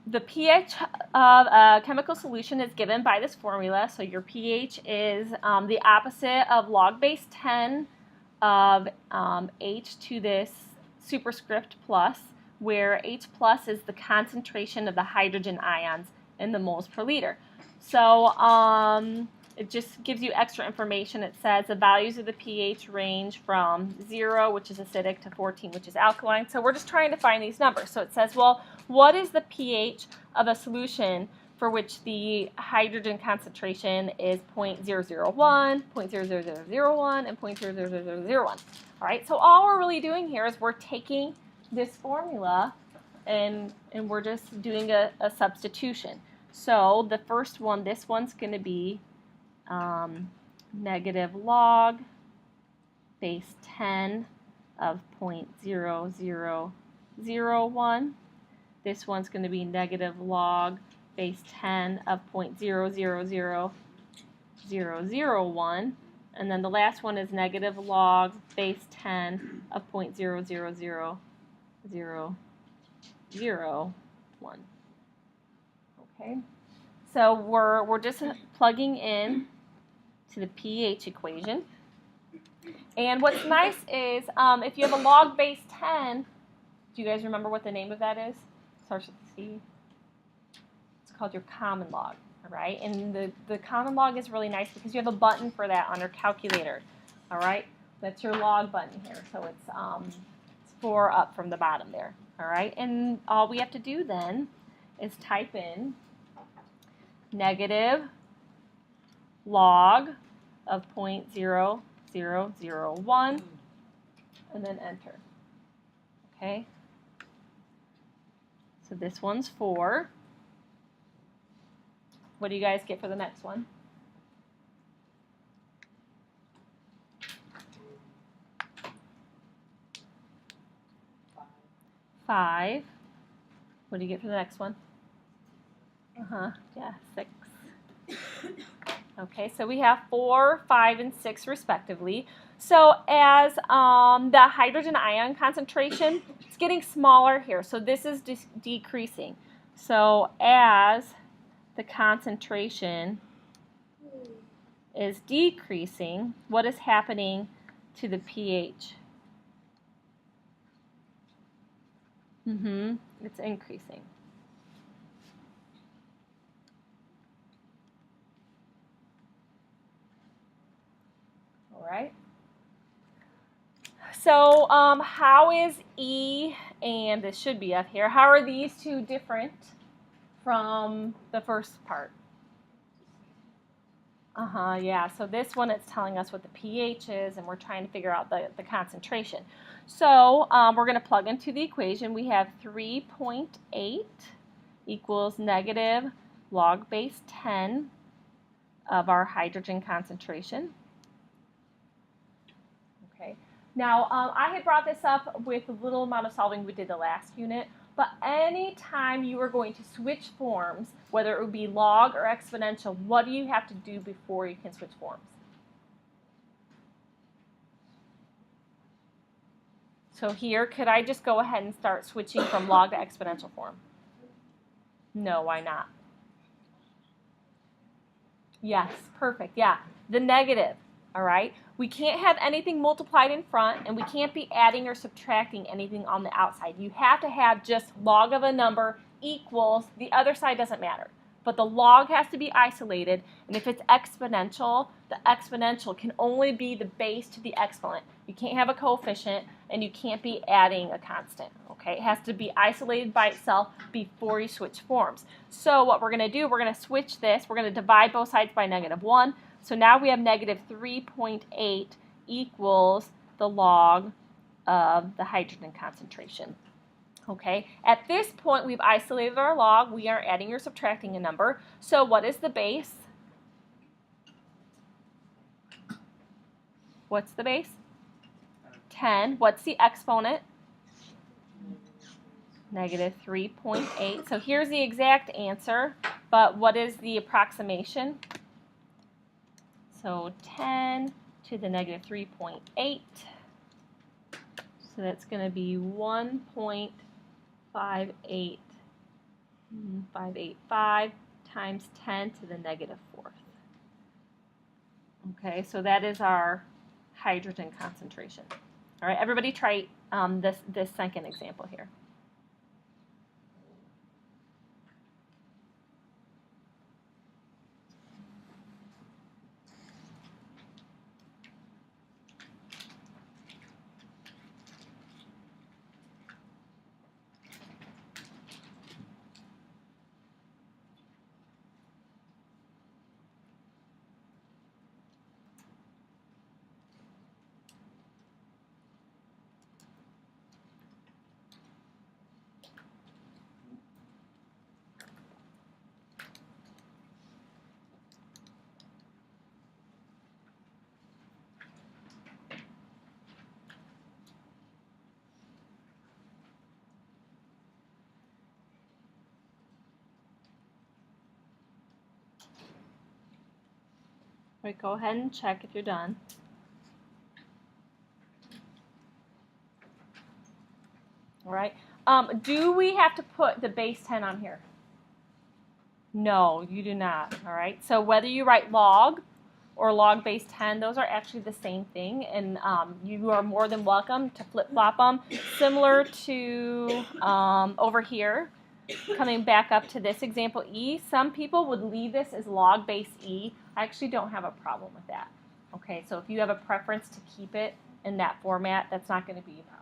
the pH of a chemical solution is given by this formula. So your pH is the opposite of log base 10 of H to this superscript plus, where H plus is the concentration of the hydrogen ions in the moles per liter. So it just gives you extra information. It says the values of the pH range from 0, which is acidic, to 14, which is alkaline. So we're just trying to find these numbers. So it says, well, what is the pH of a solution for which the hydrogen concentration is 0.001, 0.00001, and 0.00001. All right, so all we're really doing here is we're taking this formula and we're just doing a substitution. So the first one, this one's going to be negative log base 10 of 0.0001. This one's going to be negative log base 10 of 0.000001. And then the last one is negative log base 10 of 0.000001. Okay, so we're just plugging in to the pH equation. And what's nice is if you have a log base 10, do you guys remember what the name of that is? Starts with C. It's called your common log, all right? And the common log is really nice because you have a button for that on your calculator, all right? That's your log button here, so it's 4 up from the bottom there, all right? And all we have to do then is type in negative log of 0.0001 and then enter, okay? So this one's 4. What do you guys get for the next one? 5. What do you get for the next one? Yeah, 6. Okay, so we have 4, 5, and 6 respectively. So as the hydrogen ion concentration, it's getting smaller here. So this is decreasing. So as the concentration is decreasing, what is happening to the pH? It's increasing. All right. So how is E, and this should be up here, how are these two different from the first part? Yeah, so this one it's telling us what the pH is, and we're trying to figure out the concentration. So we're going to plug into the equation. We have 3.8 equals negative log base 10 of our hydrogen concentration. Okay. Now, I had brought this up with the little amount of solving we did the last unit, but anytime you are going to switch forms, whether it would be log or exponential, what do you have to do before you can switch forms? So here, could I just go ahead and start switching from log to exponential form? No, why not? Yes, perfect, yeah. The negative, all right? We can't have anything multiplied in front, and we can't be adding or subtracting anything on the outside. You have to have just log of a number equals, the other side doesn't matter. But the log has to be isolated, and if it's exponential, the exponential can only be the base to the exponent. You can't have a coefficient, and you can't be adding a constant, okay? It has to be isolated by itself before you switch forms. So what we're going to do, we're going to switch this. We're going to divide both sides by -1. So now we have negative 3.8 equals the log of the hydrogen concentration. Okay, at this point we've isolated our log. We aren't adding or subtracting a number. So what is the base? What's the base? 10. What's the exponent? Negative 3.8. So here's the exact answer, but what is the approximation? So 10 to the negative 3.8. So that's going to be 1.58 585 times 10 to the negative fourth. Okay, so that is our hydrogen concentration. All right, everybody try this second example here. All right, go ahead and check if you're done. All right. Do we have to put the base 10 on here? No, you do not. All right. So whether you write log or log base 10, those are actually the same thing, and you are more than welcome to flip-flop them. Similar to over here, coming back up to this example E, some people would leave this as log base E. I actually don't have a problem with that. Okay, so if you have a preference to keep it in that format, that's not going to be a problem.